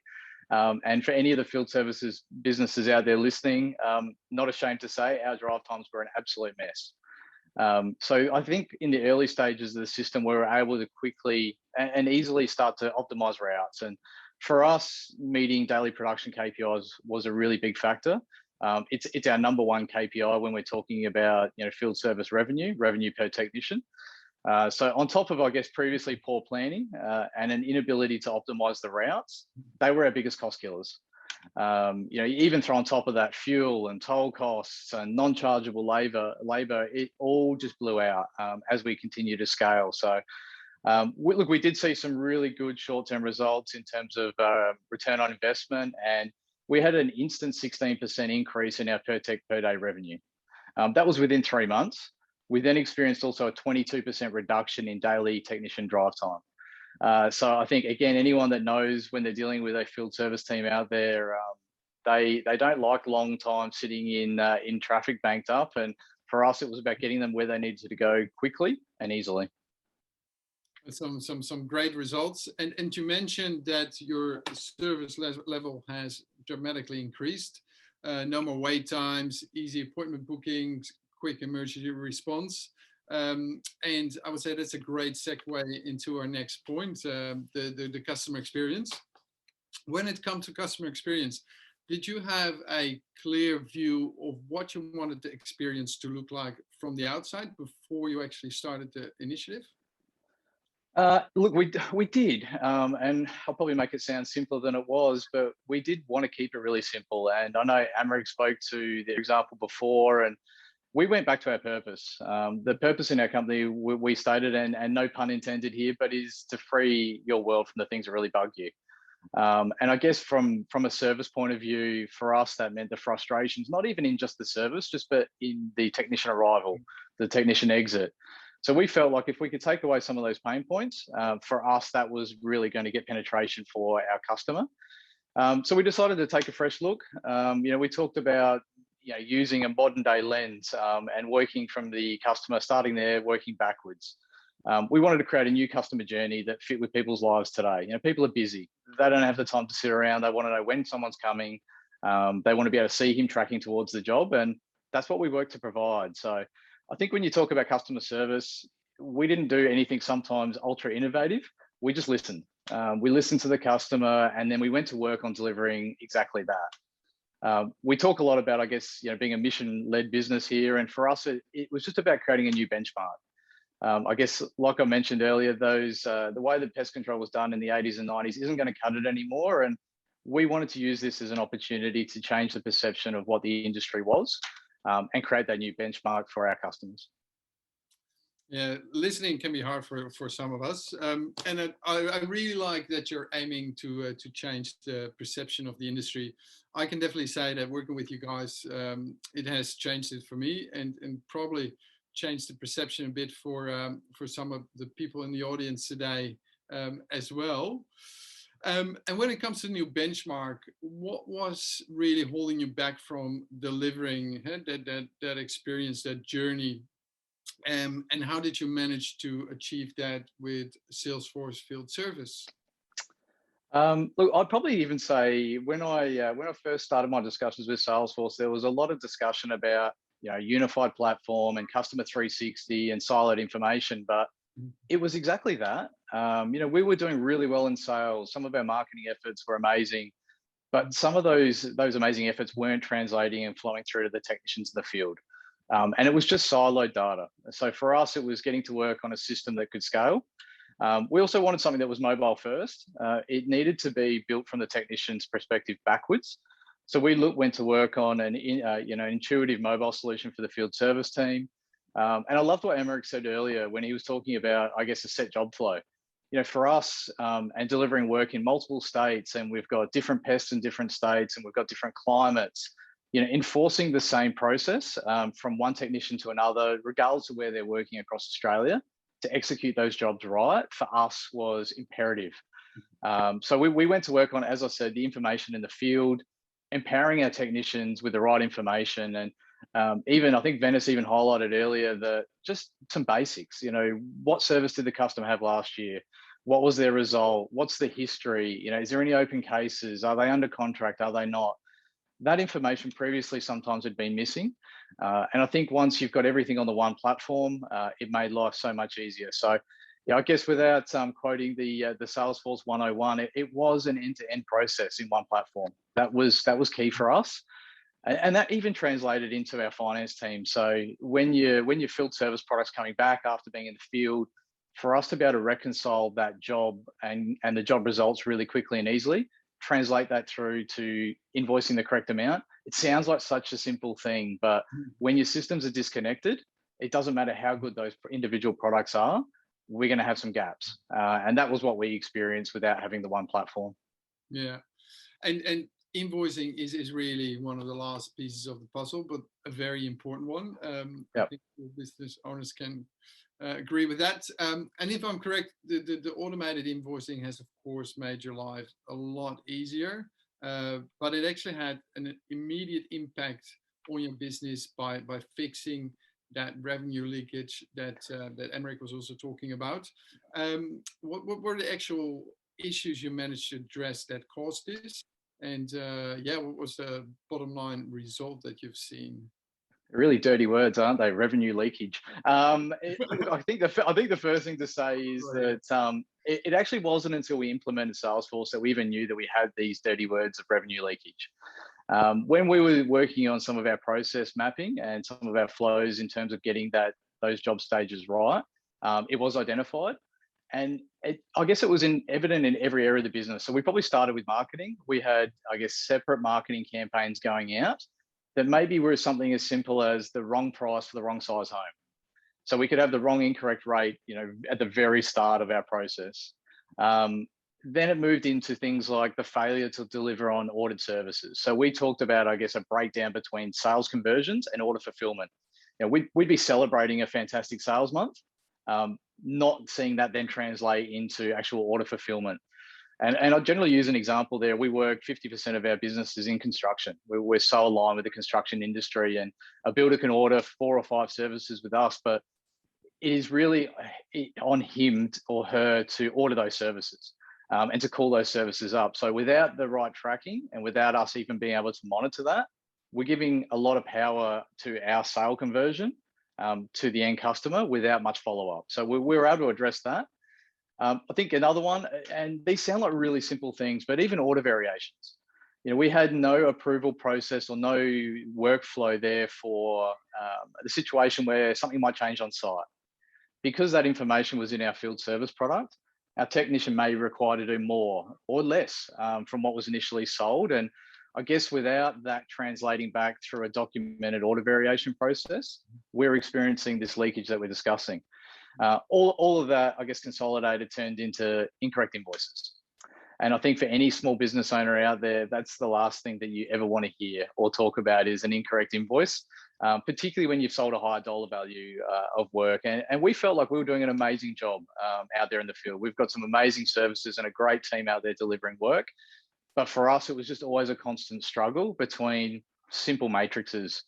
And for any of the field services businesses out there listening, not ashamed to say, our drive times were an absolute mess. So I think in the early stages of the system, we were able to quickly and easily start to optimize routes. And for us, meeting daily production KPIs was a really big factor. It's our number one KPI when we're talking about field service revenue per technician. So on top of, I guess, previously poor planning and an inability to optimize the routes, they were our biggest cost killers. Even throw on top of that fuel and toll costs and non-chargeable labor, it all just blew out as we continue to scale. So we did see some really good short-term results in terms of return on investment, and we had an instant 16% increase in our per tech per day revenue. That was within 3 months. We then experienced also a 22% reduction in daily technician drive time. So I think, again, anyone that knows when they're dealing with a field service team out there, they don't like long time sitting in traffic banked up. And for us, it was about getting them where they needed to go quickly and easily. Some great results. And you mentioned that your service level has dramatically increased. No more wait times, easy appointment bookings, quick emergency response. And I would say that's a great segue into our next point, the customer experience. When it comes to customer experience, did you have a clear view of what you wanted the experience to look like from the outside before you actually started the initiative? Look, we did, and I'll probably make it sound simpler than it was, but we did want to keep it really simple. And I know Americ spoke to the example before, and we went back to our purpose. The purpose in our company, we stated, and no pun intended here, but is to free your world from the things that really bug you. And I guess from a service point of view, for us, that meant the frustrations, not even in just the service, but in the technician arrival, the technician exit. So we felt like if we could take away some of those pain points, for us, that was really going to get penetration for our customer. So we decided to take a fresh look. We talked about using a modern day lens and working from the customer, starting there, working backwards. We wanted to create a new customer journey that fit with people's lives today. People are busy. They don't have the time to sit around. They want to know when someone's coming. They want to be able to see him tracking towards the job. And that's what we work to provide. So I think when you talk about customer service, we didn't do anything sometimes ultra innovative. We just listened. We listened to the customer, and then we went to work on delivering exactly that. We talk a lot about, I guess, being a mission-led business here. And for us, it was just about creating a new benchmark. I guess, like I mentioned earlier, the way that pest control was done in the 80s and 90s isn't going to cut it anymore. And we wanted to use this as an opportunity to change the perception of what the industry was and create that new benchmark for our customers. Yeah, listening can be hard for some of us. And I really like that you're aiming to change the perception of the industry. I can definitely say that working with you guys, it has changed it for me, and probably changed the perception a bit for some of the people in the audience today as well. And when it comes to new benchmark, what was really holding you back from delivering that experience, that journey? And how did you manage to achieve that with Salesforce Field Service? Look, I'd probably even say when I first started my discussions with Salesforce, there was a lot of discussion about unified platform and customer 360 and siloed information, but it was exactly that. We were doing really well in sales. Some of our marketing efforts were amazing, but some of those amazing efforts weren't translating and flowing through to the technicians in the field. And it was just siloed data. So for us, it was getting to work on a system that could scale. We also wanted something that was mobile first. It needed to be built from the technician's perspective backwards. So we went to work on an intuitive mobile solution for the field service team. And I loved what Americ said earlier when he was talking about, I guess, a set job flow. For us and delivering work in multiple states, and we've got different pests in different states, and we've got different climates, enforcing the same process from one technician to another, regardless of where they're working across Australia, to execute those jobs right, for us was imperative. So we went to work on, as I said, the information in the field, empowering our technicians with the right information. And even, I think Venice even highlighted earlier that just some basics, what service did the customer have last year? What was their result? What's the history? Is there any open cases? Are they under contract? Are they not? That information previously sometimes had been missing. And I think once you've got everything on the one platform, it made life so much easier. So I guess without quoting the Salesforce 101, it was an end-to-end process in one platform. That was key for us. And that even translated into our finance team. So when your field service product's coming back after being in the field, for us to be able to reconcile that job and the job results really quickly and easily, translate that through to invoicing the correct amount. It sounds like such a simple thing, but when your systems are disconnected, it doesn't matter how good those individual products are, we're going to have some gaps. And that was what we experienced without having the one platform. Yeah. And invoicing is really one of the last pieces of the puzzle, but a very important one. I think business owners can agree with that. And if I'm correct, the automated invoicing has, of course, made your life a lot easier, but it actually had an immediate impact on your business by fixing that revenue leakage that Americ was also talking about. What were the actual issues you managed to address that caused this? And yeah, what was the bottom line result that you've seen? Really dirty words, aren't they? Revenue leakage. Look, I think the first thing to say is that it actually wasn't until we implemented Salesforce that we even knew that we had these dirty words of revenue leakage. When we were working on some of our process mapping and some of our flows in terms of getting those job stages right, it was identified. And I guess it was evident in every area of the business. So we probably started with marketing. We had, I guess, separate marketing campaigns going out that maybe were something as simple as the wrong price for the wrong size home. So we could have the wrong incorrect rate, at the very start of our process. Then it moved into things like the failure to deliver on ordered services. So we talked about, I guess, a breakdown between sales conversions and order fulfillment. We'd be celebrating a fantastic sales month, not seeing that then translate into actual order fulfillment. And I'll generally use an example there. We work 50% of our business is in construction. We're so aligned with the construction industry, and a builder can order 4 or 5 services with us, but it is really on him or her to order those services and to call those services up. So without the right tracking and without us even being able to monitor that, we're giving a lot of power to our sale conversion to the end customer without much follow-up. So we were able to address that. I think another one, and these sound like really simple things, but even order variations. We had no approval process or no workflow there for the situation where something might change on site. Because that information was in our field service product, our technician may require to do more or less from what was initially sold. And I guess without that translating back through a documented order variation process, we're experiencing this leakage that we're discussing. All of that, I guess, consolidated turned into incorrect invoices. And I think for any small business owner out there, that's the last thing that you ever want to hear or talk about is an incorrect invoice, particularly when you've sold a higher dollar value of work. And we felt like we were doing an amazing job out there in the field. We've got some amazing services and a great team out there delivering work. But for us, it was just always a constant struggle between simple matrices,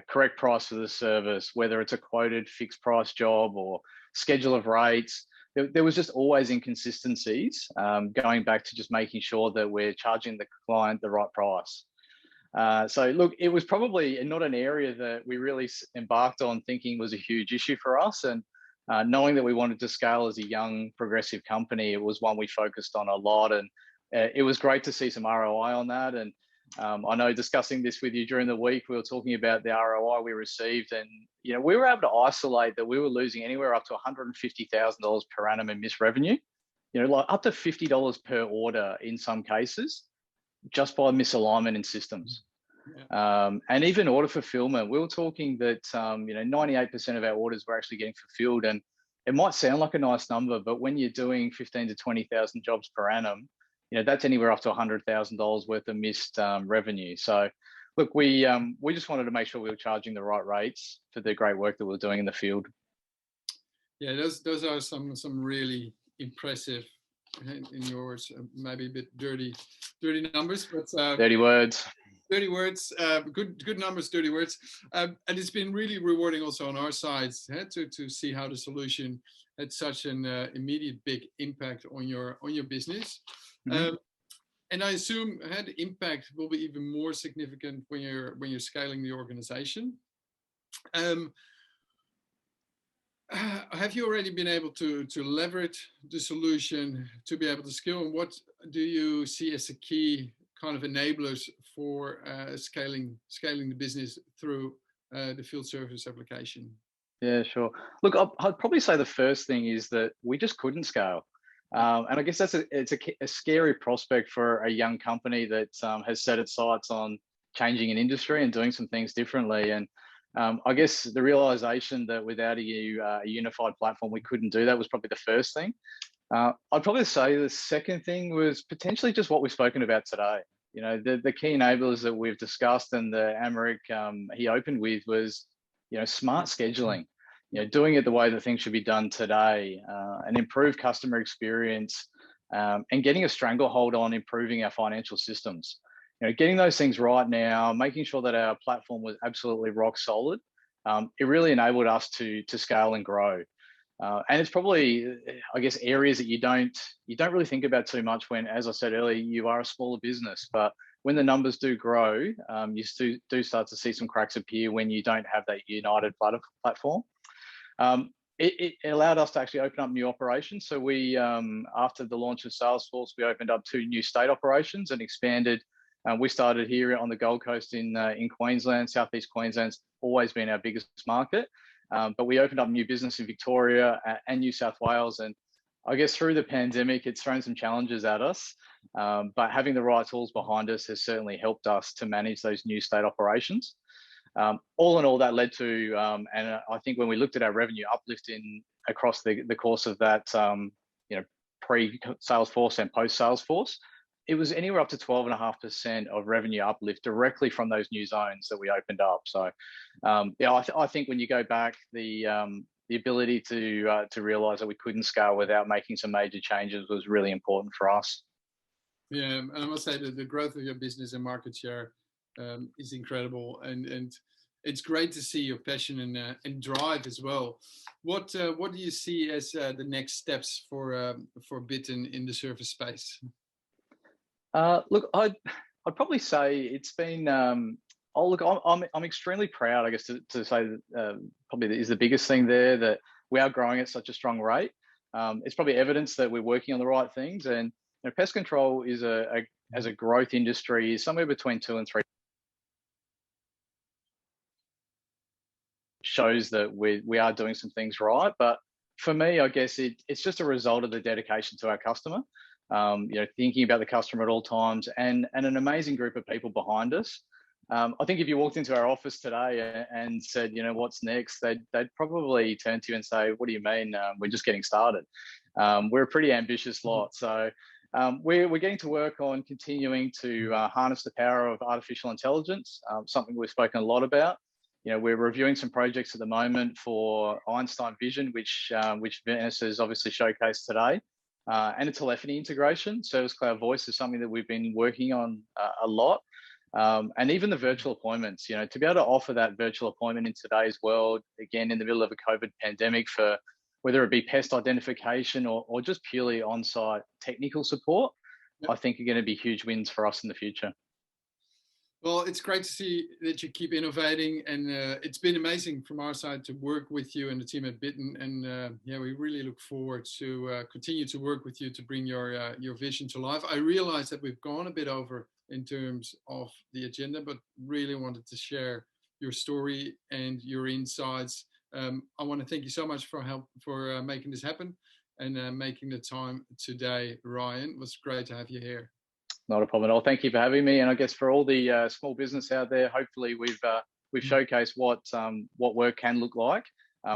correct price for the service, whether it's a quoted fixed price job or schedule of rates. There was just always inconsistencies going back to just making sure that we're charging the client the right price. So look, it was probably not an area that we really embarked on thinking was a huge issue for us. And knowing that we wanted to scale as a young progressive company, it was one we focused on a lot. And it was great to see some ROI on that. And I know discussing this with you during the week, we were talking about the ROI we received, and we were able to isolate that we were losing anywhere up to $150,000 per annum in missed revenue, like up to $50 per order in some cases, just by misalignment in systems. Yeah. And even order fulfillment, we were talking that 98% of our orders were actually getting fulfilled, and it might sound like a nice number, but when you're doing 15 to 20,000 jobs per annum, that's anywhere up to $100,000 worth of missed revenue. So look, we just wanted to make sure we were charging the right rates for the great work that we're doing in the field. Yeah, those are some really impressive, in your words, maybe a bit dirty numbers, but dirty words. Dirty words, good numbers, dirty words, and it's been really rewarding also on our side to see how the solution had such an immediate big impact on your business. Mm-hmm. And I assume the impact will be even more significant when you're scaling the organization. Have you already been able to leverage the solution to be able to scale? And what do you see as the key kind of enablers for scaling the business through the field service application? Yeah, sure. Look, I'd probably say the first thing is that we just couldn't scale. And I guess it's a scary prospect for a young company that has set its sights on changing an industry and doing some things differently. And I guess the realization that without a unified platform, we couldn't do that was probably the first thing. I'd probably say the second thing was potentially just what we've spoken about today. The key enablers that we've discussed and that Americ he opened with was, smart scheduling. Doing it the way that things should be done today, and improve customer experience, and getting a stranglehold on improving our financial systems. Getting those things right now, making sure that our platform was absolutely rock solid. It really enabled us to scale and grow. And it's probably, I guess, areas that you don't really think about too much when, as I said earlier, you are a smaller business. But when the numbers do grow, you do start to see some cracks appear when you don't have that united platform. It allowed us to actually open up new operations. So we, after the launch of Salesforce, we opened up 2 new state operations and expanded. We started here on the Gold Coast in Queensland. Southeast Queensland's always been our biggest market. But we opened up new business in Victoria and New South Wales. And I guess through the pandemic, it's thrown some challenges at us. But having the right tools behind us has certainly helped us to manage those new state operations. All in all, that led to, and I think when we looked at our revenue uplift across the course of that, pre-Salesforce and post-Salesforce, it was anywhere up to 12.5% of revenue uplift directly from those new zones that we opened up. So, I think when you go back, the ability to realize that we couldn't scale without making some major changes was really important for us. Yeah, I must say that the growth of your business and market share is incredible, and it's great to see your passion and drive as well. What do you see as the next steps for Bittn in the service space? Look, I'd probably say it's been. I'm extremely proud, I guess, to say that probably is the biggest thing there, that we are growing at such a strong rate. It's probably evidence that we're working on the right things, and pest control is as a growth industry is somewhere between 2 and 3. Shows that we are doing some things right, but for me, I guess it's just a result of the dedication to our customer. Thinking about the customer at all times, and an amazing group of people behind us. I think if you walked into our office today and said, what's next, they'd probably turn to you and say, what do you mean? We're just getting started. We're a pretty ambitious lot. So we're getting to work on continuing to harness the power of artificial intelligence, something we've spoken a lot about. We're reviewing some projects at the moment for Einstein Vision, which Vanessa has obviously showcased today. And a telephony integration. Service Cloud Voice is something that we've been working on a lot. And even the virtual appointments, to be able to offer that virtual appointment in today's world, again, in the middle of a COVID pandemic, for whether it be pest identification or just purely on-site technical support, yep, I think are going to be huge wins for us in the future. Well, it's great to see that you keep innovating, and it's been amazing from our side to work with you and the team at Bittn. And we really look forward to continue to work with you to bring your vision to life. I realize that we've gone a bit over in terms of the agenda, but really wanted to share your story and your insights. I want to thank you so much for making this happen and making the time today, Ryan. It was great to have you here. Not a problem at all. Thank you for having me. And I guess for all the small business out there, hopefully we've showcased what work can look like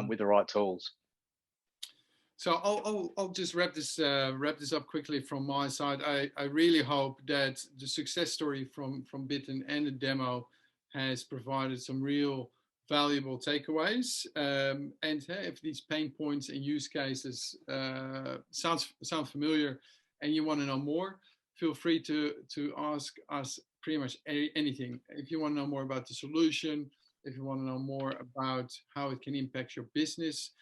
with the right tools. So I'll just wrap this up quickly from my side. I really hope that the success story from Bittn and the demo has provided some real valuable takeaways. And if these pain points and use cases sound familiar and you want to know more, feel free to ask us pretty much anything. If you want to know more about the solution, if you want to know more about how it can impact your business,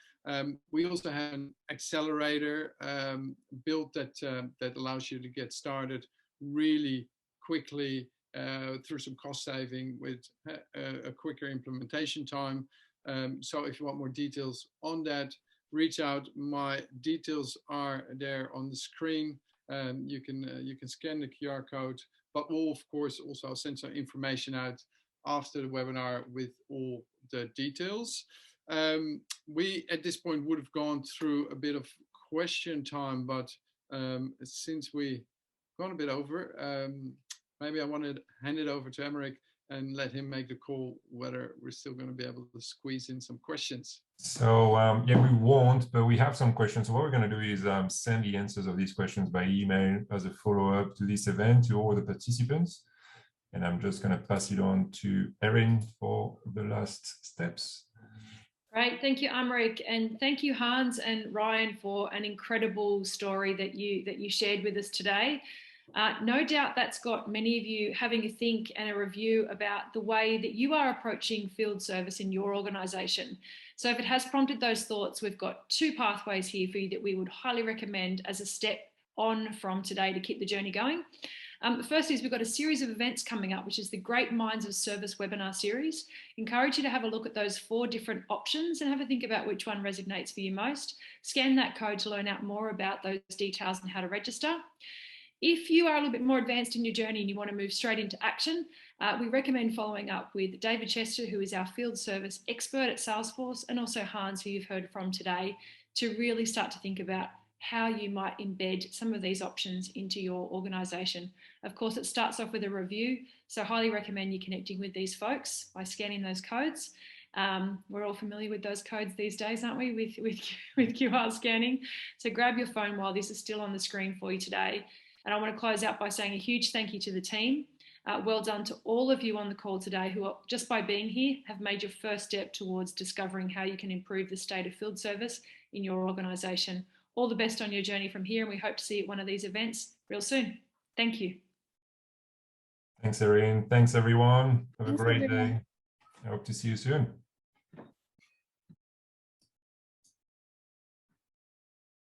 we also have an accelerator built that allows you to get started really quickly through some cost saving with a quicker implementation time. So if you want more details on that, reach out. My details are there on the screen. You can scan the QR code, but we'll of course also send some information out after the webinar with all the details. We at this point would have gone through a bit of question time, but since we've gone a bit over, maybe I want to hand it over to Emmerich and let him make the call whether we're still going to be able to squeeze in some questions. So we won't, but we have some questions. So what we're going to do is send the answers of these questions by email as a follow-up to this event to all the participants. And I'm just going to pass it on to Erin for the last steps. Great, thank you, Emmerich, and thank you, Hans and Ryan, for an incredible story that you shared with us today. No doubt that's got many of you having a think and a review about the way that you are approaching field service in your organisation. So if it has prompted those thoughts, we've got 2 pathways here for you that we would highly recommend as a step on from today to keep the journey going. The first is we've got a series of events coming up, which is the Great Minds of Service webinar series. Encourage you to have a look at those 4 different options and have a think about which one resonates for you most. Scan that code to learn out more about those details and how to register. If you are a little bit more advanced in your journey and you want to move straight into action, we recommend following up with David Chester, who is our field service expert at Salesforce, and also Hans, who you've heard from today, to really start to think about how you might embed some of these options into your organisation. Of course, it starts off with a review, so highly recommend you connecting with these folks by scanning those codes. We're all familiar with those codes these days, aren't we, with QR scanning? So grab your phone while this is still on the screen for you today. And I want to close out by saying a huge thank you to the team. Well done to all of you on the call today who, are, just by being here, have made your first step towards discovering how you can improve the state of field service in your organisation. All the best on your journey from here, and we hope to see you at one of these events real soon. Thank you. Thanks, Erin. Thanks, everyone. Have a Thanks, great everyone. day. I hope to see you soon.